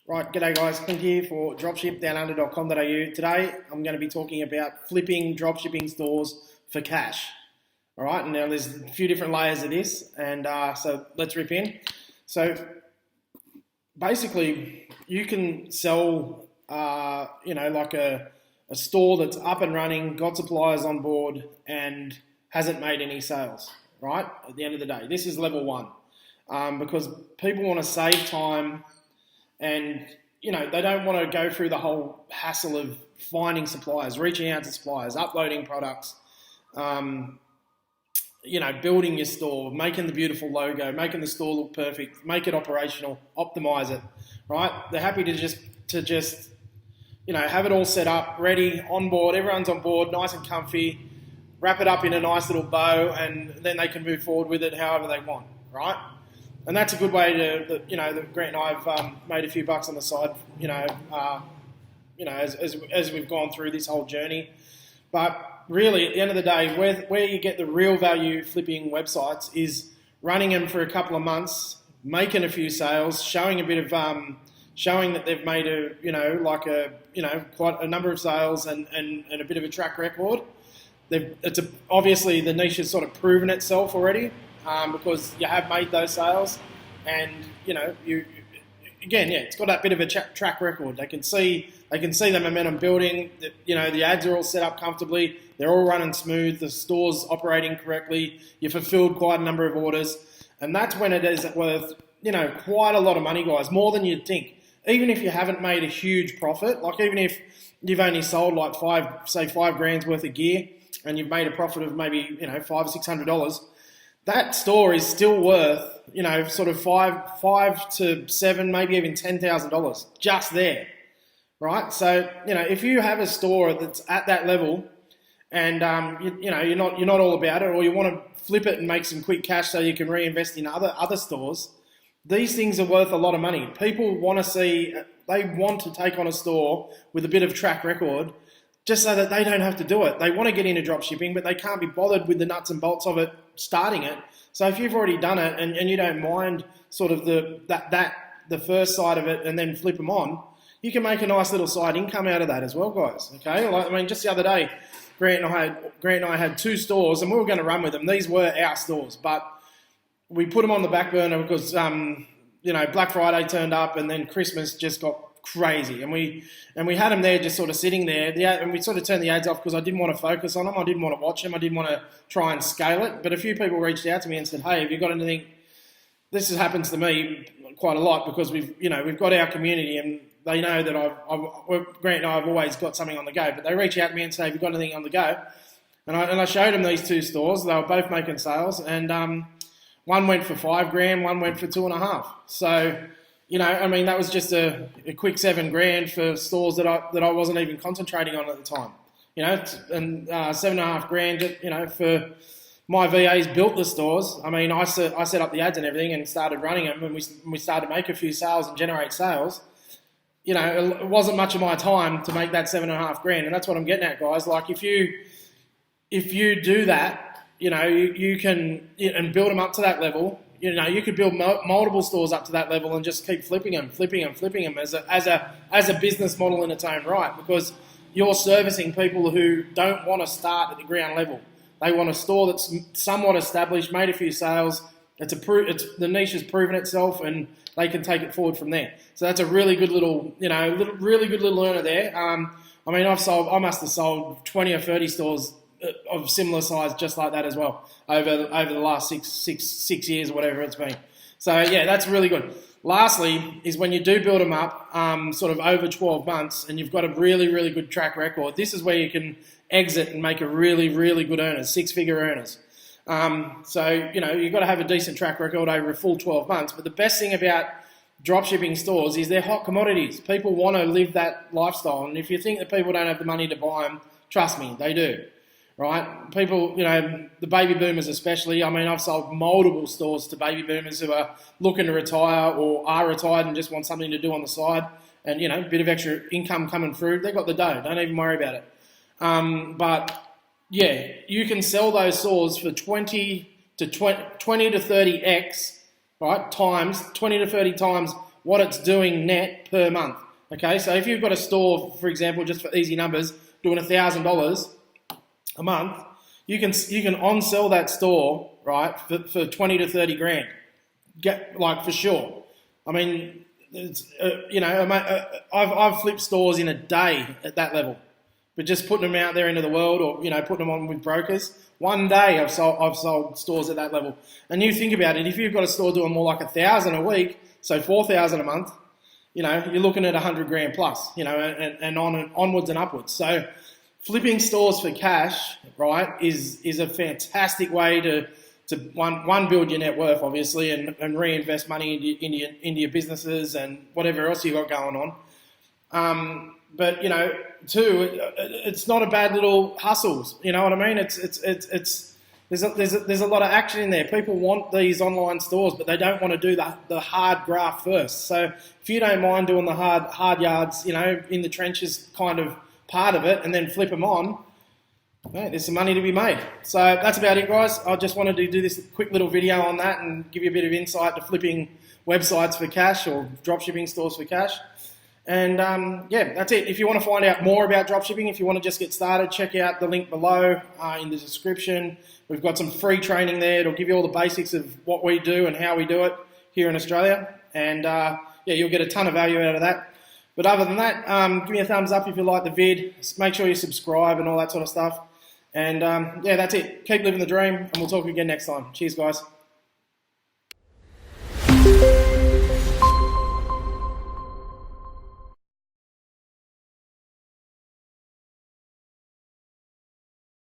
Right, g'day guys, Clint here for dropshipdownunder.com.au. Today I'm going to be talking about flipping dropshipping stores for cash. All right, and now there's a few different layers of this, and so let's rip in. So basically, you can sell, like a store that's up and running, got suppliers on board, and hasn't made any sales. Right at the end of the day, this is level one, because people want to save time. And, they don't want to go through the whole hassle of finding suppliers, reaching out to suppliers, uploading products, building your store, making the beautiful logo, making the store look perfect, make it operational, optimize it, right? They're happy to just have it all set up, ready, on board, everyone's on board, nice and comfy, wrap it up in a nice little bow, and then they can move forward with it however they want, right? And that's a good way to, Grant and I have made a few bucks on the side, as we've gone through this whole journey. But really, at the end of the day, where you get the real value flipping websites is running them for a couple of months, making a few sales, showing a bit of, showing that they've made quite a number of sales and a bit of a track record. Obviously the niche has sort of proven itself already. Because you have made those sales, and it's got that bit of a track record. They can see the momentum building. The ads are all set up comfortably. They're all running smooth. The store's operating correctly. You fulfilled quite a number of orders, and that's when it is worth quite a lot of money, guys. More than you'd think. Even if you haven't made a huge profit, like even if you've only sold like $5 worth of gear, and you've made a profit of maybe $500 or $600. That store is still worth, sort of five to seven, maybe even $10,000 just there, right? So, if you have a store that's at that level, and you're not all about it, or you want to flip it and make some quick cash so you can reinvest in other stores, these things are worth a lot of money. People want to take on a store with a bit of track record, just so that they don't have to do it. They want to get into dropshipping, but they can't be bothered with the nuts and bolts of it, starting it. So if you've already done it and you don't mind sort of the first side of it and then flip them on, you can make a nice little side income out of that as well, guys. Okay, just the other day, Grant and I had two stores, and we were going to run with them. These were our stores, but we put them on the back burner because Black Friday turned up, and then Christmas just got crazy, and we had them there just sort of sitting there, and we sort of turned the ads off because I didn't want to focus on them. I didn't want to watch them. I didn't want to try and scale it. But a few people reached out to me and said, "Hey, have you got anything?" This happens to me quite a lot because we've got our community, and they know that Grant and I have always got something on the go. But they reach out to me and say, "Have you got anything on the go?" And I showed them these two stores. They were both making sales, and one went for $5,000, one went for $2,500. So. That was just a quick $7,000 for stores that I wasn't even concentrating on at the time. And $7,500, for my VAs built the stores. I set up the ads and everything and started running them, and we started to make a few sales and generate sales. It wasn't much of my time to make that $7,500, and that's what I'm getting at, guys. Like if you do that, you can and build them up to that level. You could build multiple stores up to that level and just keep flipping them as a business model in its own right, because you're servicing people who don't want to start at the ground level. They want a store that's somewhat established, made a few sales. The niche has proven itself, and they can take it forward from there. So that's a really good little, really good little earner there. I must have sold 20 or 30 stores of similar size just like that as well over the last six years or whatever it's been. So yeah, that's really good. Lastly is when you do build them up sort of over 12 months and you've got a really, really good track record, this is where you can exit and make a really, really good earners, six-figure earners. You've got to have a decent track record over a full 12 months. But the best thing about dropshipping stores is they're hot commodities. People want to live that lifestyle. And if you think that people don't have the money to buy them, trust me, they do. Right? People, the baby boomers especially. I've sold multiple stores to baby boomers who are looking to retire or are retired and just want something to do on the side and, a bit of extra income coming through. They've got the dough. Don't even worry about it. But, yeah, you can sell those stores for 20 to 30x, right, times, 20 to 30 times what it's doing net per month. Okay, so if you've got a store, for example, just for easy numbers, doing $1,000 a month, you can on-sell that store, right, for 20 to 30 grand, for sure. I mean, it's, I've flipped stores in a day at that level, but just putting them out there into the world, or putting them on with brokers. One day I've sold stores at that level. And you think about it, if you've got a store doing more like 1,000 a week, so 4,000 a month, you're looking at 100 grand plus, and onwards and upwards. So flipping stores for cash, right, is a fantastic way to one build your net worth, obviously, and reinvest money into your businesses and whatever else you got going on. But two, it's not a bad little hustles. You know what I mean? There's a lot of action in there. People want these online stores, but they don't want to do the hard graft first. So if you don't mind doing the hard yards, in the trenches kind of part of it, and then flip them on, mate, there's some money to be made. So that's about it, guys. I just wanted to do this quick little video on that and give you a bit of insight to flipping websites for cash or dropshipping stores for cash. And that's it. If you want to find out more about dropshipping, if you want to just get started, check out the link below in the description. We've got some free training there. It'll give you all the basics of what we do and how we do it here in Australia. And you'll get a ton of value out of that. But other than that, give me a thumbs up if you like the vid. Make sure you subscribe and all that sort of stuff. And that's it. Keep living the dream, and we'll talk again next time. Cheers, guys.